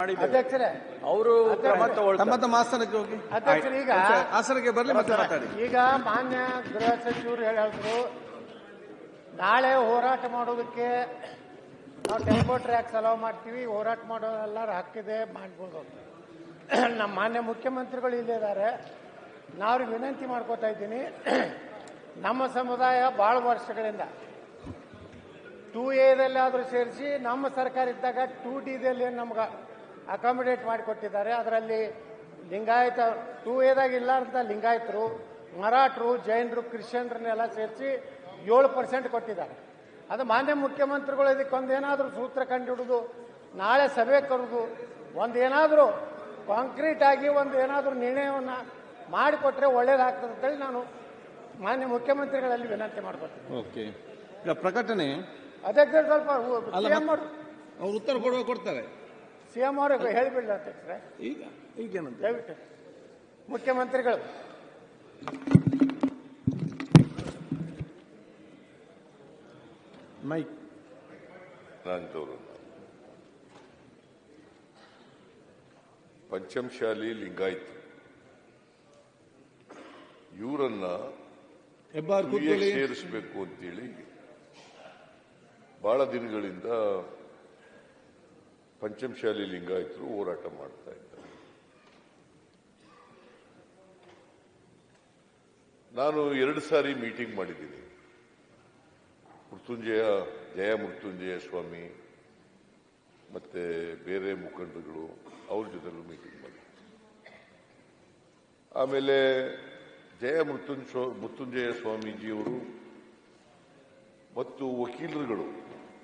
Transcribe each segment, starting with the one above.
ಅಧ್ಯಕ್ಷರೇ ಅವರು ತಮ್ಮ ಆಸನಕ್ಕೆ ಹೋಗಿ ಅಧ್ಯಕ್ಷರು ಈಗ ಆಸನಕ್ಕೆ ಬರಲಿ ಮತ್ತೆ ಮಾತಾಡಿ. ಈಗ ಮಾನ್ಯ ಗೃಹ ಸಚಿವರು ಹೇಳಿದ್ರು ನಾಳೆ ಹೋರಾಟ ಮಾಡೋದಕ್ಕೆ ನಾವು ಟೆಂಪೋ ಟ್ರ್ಯಾಕ್ಸ್ ಅಲೋ ಮಾಡ್ತೀವಿ, ಹೋರಾಟ ಮಾಡೋರೆಲ್ಲರ ಹಕ್ಕಿದೆ ಮಾಡ್ಬೋದು. ನಮ್ಮ ಮಾನ್ಯ ಮುಖ್ಯಮಂತ್ರಿಗಳು ಇಲ್ಲಿದ್ದಾರೆ, ನಾವು ವಿನಂತಿ ಮಾಡ್ಕೋತಾ ಇದ್ದೀನಿ. ನಮ್ಮ ಸಮುದಾಯ ಭಾಳ ವರ್ಷಗಳಿಂದ 2A ಸೇರಿಸಿ ನಮ್ಮ ಸರ್ಕಾರ ಇದ್ದಾಗ 2D ನಮ್ಗೆ ಅಕಾಮಿಡೇಟ್ ಮಾಡಿಕೊಟ್ಟಿದ್ದಾರೆ. ಅದರಲ್ಲಿ ಲಿಂಗಾಯತ 2A ಇಲ್ಲ ಅಂತ ಲಿಂಗಾಯತರು, ಮರಾಠರು, ಜೈನರು, ಕ್ರಿಶ್ಚಿಯನ್ರನ್ನೆಲ್ಲ ಸೇರಿಸಿ 7% ಕೊಟ್ಟಿದ್ದಾರೆ. ಅದು ಮಾನ್ಯ ಮುಖ್ಯಮಂತ್ರಿಗಳು ಇದಕ್ಕೊಂದೇನಾದರೂ ಸೂತ್ರ ಕಂಡುಹಿಡಿದು ನಾಳೆ ಸಭೆ ಕರೆದು ಒಂದೇನಾದರೂ ಕಾಂಕ್ರೀಟ್ ಆಗಿ ಏನಾದರೂ ನಿರ್ಣಯವನ್ನು ಮಾಡಿಕೊಟ್ರೆ ಒಳ್ಳೇದಾಗ್ತದೆ ಅಂತೇಳಿ ನಾನು ಮಾನ್ಯ ಮುಖ್ಯಮಂತ್ರಿಗಳಲ್ಲಿ ವಿನಂತಿ ಮಾಡ್ಕೊತೀನಿ. ಓಕೆ, ಈಗ ಪ್ರಕಟಣೆ ಅಧ್ಯಕ್ಷರು ಸ್ವಲ್ಪ ಸಿಎಂ ಅವರು ಅವ್ರು ಉತ್ತರ ಕೊಡ್ತಾರೆ. ಸಿಎಂ ಅವ್ರಿಗೆ ಹೇಳಿಬಿಡ್ಲಿ ಅಧ್ಯಕ್ಷರೇ. ಈಗೇನಂತ ದಯವಿಟ್ಟು ಮುಖ್ಯಮಂತ್ರಿಗಳು ಮೈಕ್ ಪಂಚಮಶಾಲಿ ಲಿಂಗಾಯತ್ ಇವರನ್ನ ಸೇರಿಸಬೇಕು ಅಂತೇಳಿ ಬಹಳ ದಿನಗಳಿಂದ ಪಂಚಮಶಾಲಿ ಲಿಂಗಾಯತರು ಹೋರಾಟ ಮಾಡ್ತಾ ಇದ್ದಾರೆ. ನಾನು 2 ಸಾರಿ ಮೀಟಿಂಗ್ ಮಾಡಿದ್ದೀನಿ. ಜಯ ಮೃತ್ಯುಂಜಯ ಸ್ವಾಮಿ ಮತ್ತೆ ಬೇರೆ ಮುಖಂಡರುಗಳು ಅವ್ರ ಜೊತೆಲೂ ಮೀಟಿಂಗ್ ಮಾಡಿ, ಆಮೇಲೆ ಜಯ ಮೃತ್ಯುಂಜಯ ಸ್ವಾಮೀಜಿಯವರು ಮತ್ತು ವಕೀಲರುಗಳು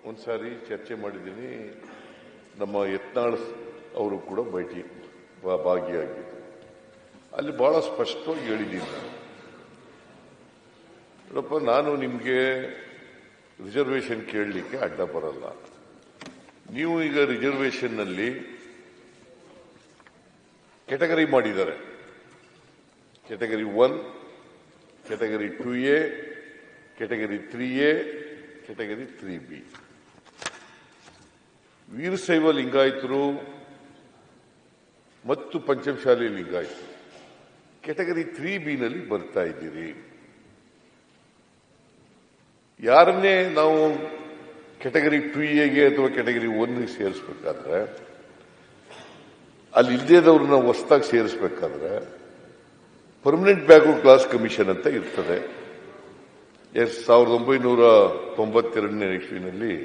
ಒಂದ್ಸಾರಿ ಚರ್ಚೆ ಮಾಡಿದ್ದೀನಿ. ನಮ್ಮ ಯತ್ನಾಳ್ ಅವರು ಕೂಡ ಭಾಗಿಯಾಗಿದ್ದರು. ಅಲ್ಲಿ ಬಹಳ ಸ್ಪಷ್ಟವಾಗಿ ಹೇಳಿದ್ದೀನಿ ನೋಡಪ್ಪ, ನಾನು ನಿಮಗೆ ರಿಸರ್ವೇಶನ್ ಕೇಳಲಿಕ್ಕೆ ಅಡ್ಡ ಬರಲ್ಲ. ನೀವು ಈಗ ರಿಸರ್ವೇಶನ್ನಲ್ಲಿ ಕೆಟಗರಿ ಮಾಡಿದ್ದಾರೆ. Category 1, category 2A, category 3A, category 3B. Veerashaiva ಲಿಂಗಾಯತರು ಮತ್ತು ಪಂಚಮಶಾಲಿ ಲಿಂಗಾಯತರು ಕೆಟಗರಿ 3B ಬರ್ತಾ ಇದ್ದೀರಿ. ಯಾರನ್ನೇ ನಾವು ಕೆಟಗರಿ 2A ಅಥವಾ ಕೆಟಗರಿ 1 ಸೇರಿಸಬೇಕಾದ್ರೆ, ಅಲ್ಲಿ ಇಲ್ಲದೇದವ್ರನ್ನ ಹೊಸದಾಗಿ ಸೇರಿಸಬೇಕಾದ್ರೆ ಪರ್ಮನೆಂಟ್ ಬ್ಯಾಕ್ವರ್ಡ್ ಕ್ಲಾಸ್ ಕಮಿಷನ್ ಅಂತ ಇರ್ತದೆ. 1992ನೇ ಇಸ್ವಿನಲ್ಲಿ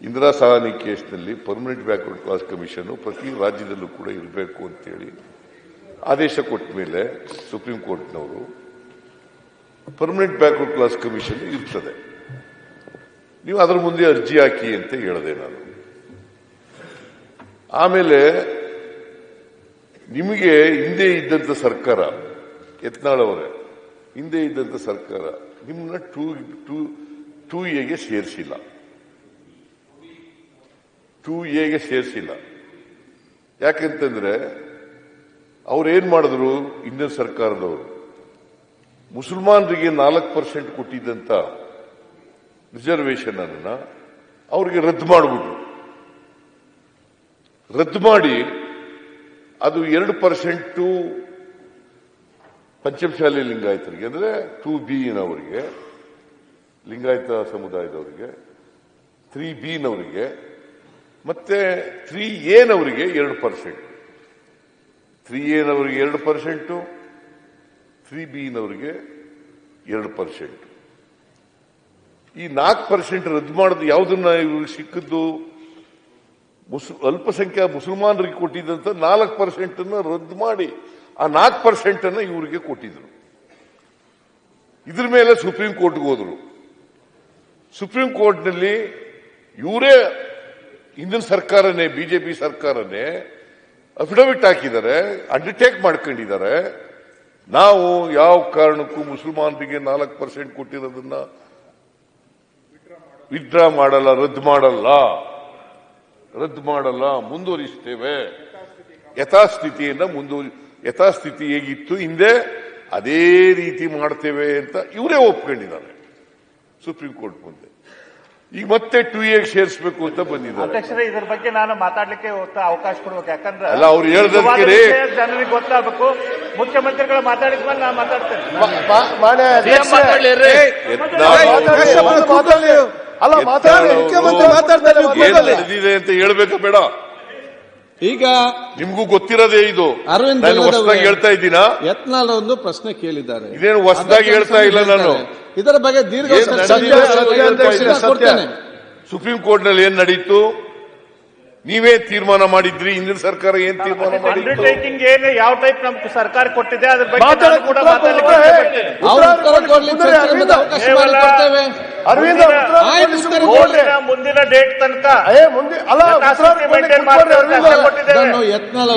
ಇಂದಿರಾ ಸಹಾನಿ ಕೇಸ್ನಲ್ಲಿ ಪರ್ಮನೆಂಟ್ ಬ್ಯಾಕ್ವರ್ಡ್ ಕ್ಲಾಸ್ ಕಮಿಷನ್ ಪ್ರತಿ ರಾಜ್ಯದಲ್ಲೂ ಕೂಡ ಇರಬೇಕು ಅಂತೇಳಿ ಆದೇಶ ಕೊಟ್ಟ ಮೇಲೆ ಸುಪ್ರೀಂ ಕೋರ್ಟ್ನವರು ಪರ್ಮನೆಂಟ್ ಬ್ಯಾಕ್ವರ್ಡ್ ಕ್ಲಾಸ್ ಕಮಿಷನ್ ಇರ್ತದೆ. ನೀವು ಅದರ ಮುಂದೆ ಅರ್ಜಿ ಹಾಕಿ ಅಂತ ಹೇಳಿದೆ ನಾನು. ಆಮೇಲೆ ನಿಮಗೆ ಹಿಂದೆ ಇದ್ದಂತ ಸರ್ಕಾರ, ಯತ್ನಾಳ್ ಅವರೇ, ಹಿಂದೆ ಇದ್ದಂತ ಸರ್ಕಾರ ನಿಮ್ಮನ್ನ 2Aಗೆ ಸೇರಿಸಿಲ್ಲ. 2Aಗೆ ಸೇರಿಸಿಲ್ಲ. ಯಾಕೆಂತಂದ್ರೆ ಅವ್ರೇನ್ ಮಾಡಿದ್ರು, ಹಿಂದಿನ ಸರ್ಕಾರದವರು ಮುಸಲ್ಮಾನರಿಗೆ 4% ಕೊಟ್ಟಿದ್ದಂತ ರಿಸರ್ವೇಶನ್ ಅನ್ನ ಅವರಿಗೆ ರದ್ದು ಮಾಡಿಬಿಟ್ರು. ರದ್ದು ಮಾಡಿ ಅದು 2% ಪಂಚಮಶಾಲಿ ಲಿಂಗಾಯತರಿಗೆ, ಅಂದ್ರೆ 2B ಲಿಂಗಾಯತ ಸಮುದಾಯದವರಿಗೆ, 3B ಮತ್ತೆ 3A 2%, 3A 2%, 3B 2%. ಈ 4% ರದ್ದು ಮಾಡೋದು ಯಾವುದನ್ನ ಇವ್ರಿಗೆ ಸಿಕ್ಕಿದ್ದು, ಅಲ್ಪಸಂಖ್ಯಾತ ಮುಸಲ್ಮಾನರಿಗೆ ಕೊಟ್ಟಿದ್ದಂತ 4% ರದ್ದು ಮಾಡಿ ಆ 4% ಇವರಿಗೆ ಕೊಟ್ಟಿದ್ರು. ಇದ್ರ ಮೇಲೆ ಸುಪ್ರೀಂ ಕೋರ್ಟ್ಗೆ ಹೋದ್ರು. ಸುಪ್ರೀಂ ಕೋರ್ಟ್ನಲ್ಲಿ ಇವರೇ ಹಿಂದಿನ ಸರ್ಕಾರನೇ, ಬಿಜೆಪಿ ಸರ್ಕಾರನೇ ಅಫಿಡವಿಟ್ ಹಾಕಿದ್ದಾರೆ, ಅಂಡರ್ಟೇಕ್ ಮಾಡ್ಕೊಂಡಿದ್ದಾರೆ. ನಾವು ಯಾವ ಕಾರಣಕ್ಕೂ ಮುಸಲ್ಮಾನರಿಗೆ 4% ಕೊಟ್ಟಿರೋದನ್ನ ವಿಡ್ರಾ ಮಾಡಲ್ಲ, ರದ್ದು ಮಾಡಲ್ಲ, ಮುಂದುವರಿಸ್ತೇವೆ. ಯಥಾಸ್ಥಿತಿ ಹೇಗಿತ್ತು ಹಿಂದೆ ಅದೇ ರೀತಿ ಮಾಡ್ತೇವೆ ಅಂತ ಇವರೇ ಒಪ್ಕೊಂಡಿದ್ದಾರೆ ಸುಪ್ರೀಂ ಕೋರ್ಟ್ ಮುಂದೆ. ಈಗ ಮತ್ತೆ 2A ಸೇರಿಸಬೇಕು ಅಂತ ಬಂದಿದ್ದಾರೆ. ಅಧ್ಯಕ್ಷರೇ, ಇದ್ರ ಬಗ್ಗೆ ನಾನು ಮಾತಾಡ್ಲಿಕ್ಕೆ ಅವಕಾಶ ಕೊಡ್ಬೇಕು. ಯಾಕಂದ್ರೆ ಅಲ್ಲ, ಅವ್ರು ಹೇಳ್ದಕ್ಕೆ ಜನರಿಗೆ ಗೊತ್ತಾಗಬೇಕು. ಮುಖ್ಯಮಂತ್ರಿಗಳು ಮಾತಾಡಿದ್ಮೇಲೆ ನಾನು ಮಾತಾಡ್ತೇನೆ. ಅಲ್ಲ, ಮುಖ್ಯಮಂತ್ರಿ ನಡೆದಿದೆ ಅಂತ ಹೇಳ್ಬೇಕಾ ಬೇಡ? ಈಗ ನಿಮ್ಗೂ ಗೊತ್ತಿರೋದೇ ಇದು. ಅರವಿಂದ್ ನಾನು ಹೊಸದಾಗಿ ಹೇಳ್ತಾ ಇದ್ದೀನಾ? ಯತ್ನಾಳ್ ಒಂದು ಪ್ರಶ್ನೆ ಕೇಳಿದ್ದಾರೆ. ಇದೇನು ಹೊಸದಾಗಿ ಹೇಳ್ತಾ ಇಲ್ಲ ನಾನು. ಇದರ ಬಗ್ಗೆ ದೀರ್ಘ ಕೊಡ್ತೇನೆ. ಸುಪ್ರೀಂ ಕೋರ್ಟ್ ನಲ್ಲಿ ಏನ್ ನಡೀತು? ನೀವೇ ತೀರ್ಮಾನ ಮಾಡಿದ್ರಿ. ಹಿಂದಿನ ಸರ್ಕಾರ ಏನ್ ತೀರ್ಮಾನ ಮಾಡಿದ್ರು? ಅಂಡರ್ಟೇಕಿಂಗ್ ಏನು ಯಾವ ಟೈಪ್ ನಮ್ಗೆ ಸರ್ಕಾರ ಕೊಟ್ಟಿದೆ ಅದ್ರ ಬಗ್ಗೆ ನಾನು ಕೂಡ ಮಾತಾಡ್ಲಿಕ್ಕೆ ಮುಂದಿನ ಡೇಟ್ ತನಕ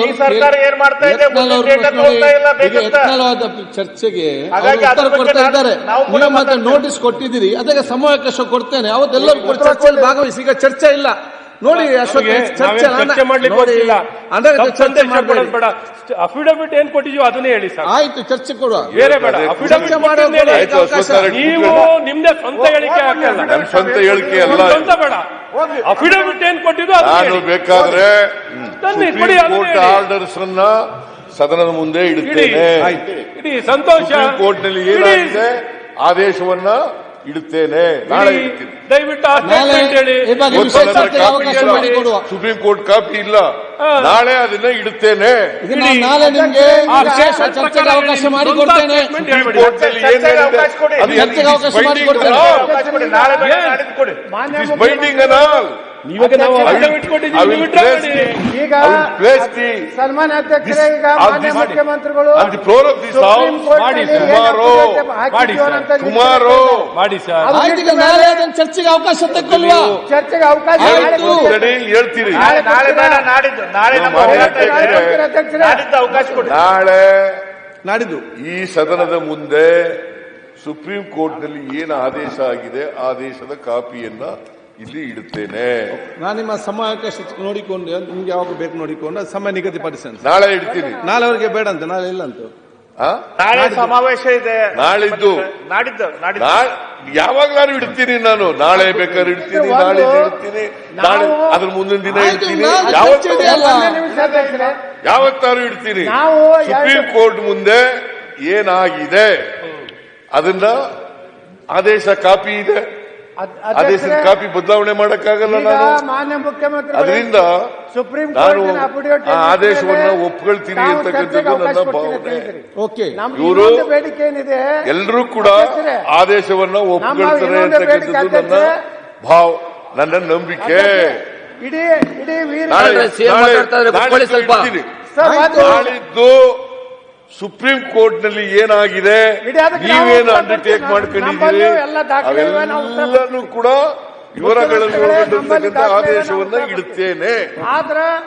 ಈ ಸರ್ಕಾರ ಏನ್ ಮಾಡ್ತಾ ಇದೆ ಚರ್ಚೆಗೆ ಕೊಡ್ತಾ ಇದ್ದಾರೆ. ನೀವು ಮತ್ತೆ ನೋಟಿಸ್ ಕೊಟ್ಟಿದ್ದೀರಿ, ಅದಕ್ಕೆ ಸಮಯಾವಕಾಶ ಕೊಡ್ತೇನೆ. ಅವತ್ತೆಲ್ಲರೂ ಚರ್ಚೆಯಲ್ಲಿ ಭಾಗವಹಿಸಿ. ಈಗ ಚರ್ಚೆ ಇಲ್ಲ ನೋಡಿ ಅಶೋಕ್, ಚರ್ಚೆ ಮಾಡ್ಲಿಕ್ಕೆ ಅಫಿಡವಿಟ್ ಏನ್ ಕೊಟ್ಟಿದೀವಿ ಅದನ್ನೇ ಹೇಳಿ ಸರ್. ಆಯ್ತು, ಚರ್ಚೆ ಕೊಡುವ, ಬೇರೆ ಬೇಡ. ಅಫಿಡವಿಟ್ ನೀವು ನಿಮ್ದೇ ಸ್ವಂತ ಹೇಳಿಕೆ ಹಾಕಲ್ಲ. ನನ್ನ ಸ್ವಂತ ಹೇಳಿಕೆ ಅಲ್ಲ, ಸ್ವಂತ ಬೇಡ. ಅಫಿಡವಿಟ್ ಏನ್ ಕೊಟ್ಟಿದ್ದು ನಾನು ಬೇಕಾದ್ರೆ ಕೋರ್ಟ್ ಆರ್ಡರ್ಸ್ ಅನ್ನ ಸದನದ ಮುಂದೆ ಇಡುತ್ತೇನೆ. ಇಡೀ ಸಂತೋಷ. ಕೋರ್ಟ್ ನಲ್ಲಿ ಏನಾಗಿದೆ ಆದೇಶವನ್ನ ಇಡುತ್ತೇನೆ. ನಾಳೆ ಇಡ್ತೀನಿ. ದಯವಿಟ್ಟು ಸುಪ್ರೀಂ ಕೋರ್ಟ್ ಕಾಪಿ ಇಲ್ಲ, ನಾಳೆ ಅದನ್ನ ಇಡುತ್ತೇನೆ. ನಾಳೆ ನಿಮ್ಗೆ ಚರ್ಚೆಗೆ ಅವಕಾಶ ಮಾಡಿಕೊಡ್ತೇನೆ. ಬೈಂಡಿಂಗ್ ಅನಾಲ್ ಇವಾಗ ನಾವು ಈಗ ಸನ್ಮಾನ್ಯ ಅಧ್ಯಕ್ಷರೇ, ಈಗ ಮಾನ್ಯ ಮುಖ್ಯಮಂತ್ರಿಗಳು ಕುಮಾರು ಮಾಡಿ ಸರ್. ನಾಳೆ ಅದನ್ನು ಚರ್ಚೆಗೆ ಅವಕಾಶ ತಗೊಳ್ಳುವ. ಚರ್ಚೆಗೆ ಅವಕಾಶ ಹೇಳ್ತೀರಿ. ಅವಕಾಶ ಕೊಡಿ. ನಾಳೆ ನಾಡಿದ್ದು ಈ ಸದನದ ಮುಂದೆ ಸುಪ್ರೀಂ ಕೋರ್ಟ್ ನಲ್ಲಿ ಏನು ಆದೇಶ ಆಗಿದೆ ಆದೇಶದ ಕಾಪಿಯನ್ನ ಇಲ್ಲಿ ಇಡುತ್ತೇನೆ. ನಾನು ನಿಮ್ಮ ಸಮಯಾವಕಾಶ ನೋಡಿಕೊಂಡು ನಿಮ್ಗೆ ಯಾವಾಗ ಬೇಕು ನೋಡಿಕೊಂಡು ಸಮಯ ನಿಗದಿಪಡಿಸ್ತೇನೆ. ನಾಳೆ ಇಡ್ತೀನಿ. ನಾಳೆ ಅವರಿಗೆ ಬೇಡ ಅಂತ, ನಾಳೆ ಇಲ್ಲ ಅಂತ. ನಾಳೆ ಸಮಾವೇಶ ಇದೆ. ನಾಳಿದ್ದು ನಾಡಿದ್ದು ಯಾವಾಗ್ಲಾರು ಇಡ್ತೀನಿ. ನಾನು ನಾಳೆ ಬೇಕಾದ್ರೆ ಇಡ್ತೀನಿ, ನಾಳೆ ಇಡ್ತೀನಿ, ನಾಳೆ ಅದ್ರ ಮುಂದಿನ ದಿನ ಇಡ್ತೀನಿ, ಯಾವತ್ತಾರು ಇಡ್ತೀನಿ. ಸುಪ್ರೀಂ ಕೋರ್ಟ್ ಮುಂದೆ ಏನಾಗಿದೆ ಅದನ್ನ ಆದೇಶ ಕಾಪಿ ಇದೆ. ಆದೇಶದ ಕಾಪಿ ಬದಲಾವಣೆ ಮಾಡಕ್ಕಾಗಲ್ಲ ನಾನು. ಮಾನ್ಯ ಮುಖ್ಯಮಂತ್ರಿ ಅದರಿಂದ ಸುಪ್ರೀಂ ನಾನು ಆ ಆದೇಶವನ್ನ ಒಪ್ಕೊಳ್ತೀನಿ ಅಂತಕ್ಕಂಥದ್ದು ನನ್ನ ಭಾವನೆ. ಇವರು ಬೇಡಿಕೆ ಏನಿದೆ ಎಲ್ಲರೂ ಕೂಡ ಆದೇಶವನ್ನ ಒಪ್ಕೊಳ್ತಾರೆ ಅಂತಕ್ಕಂಥದ್ದು ನನ್ನ ನಂಬಿಕೆ. ನಾಳಿದ್ದು ಸುಪ್ರೀಂ ಕೋರ್ಟ್ ನಲ್ಲಿ ಏನಾಗಿದೆ, ನೀವೇನು ಅಂಡರ್ಟೇಕ್ ಮಾಡ್ಕೊಂಡಿದ್ದೀರಿ, ಅವೆಲ್ಲನೂ ಕೂಡ ವಿವರಗಳಲ್ಲಿ ಒಳಗೊಂಡಿರ್ತಕ್ಕಂಥ ಆದೇಶವನ್ನ ಇಡುತ್ತೇನೆ.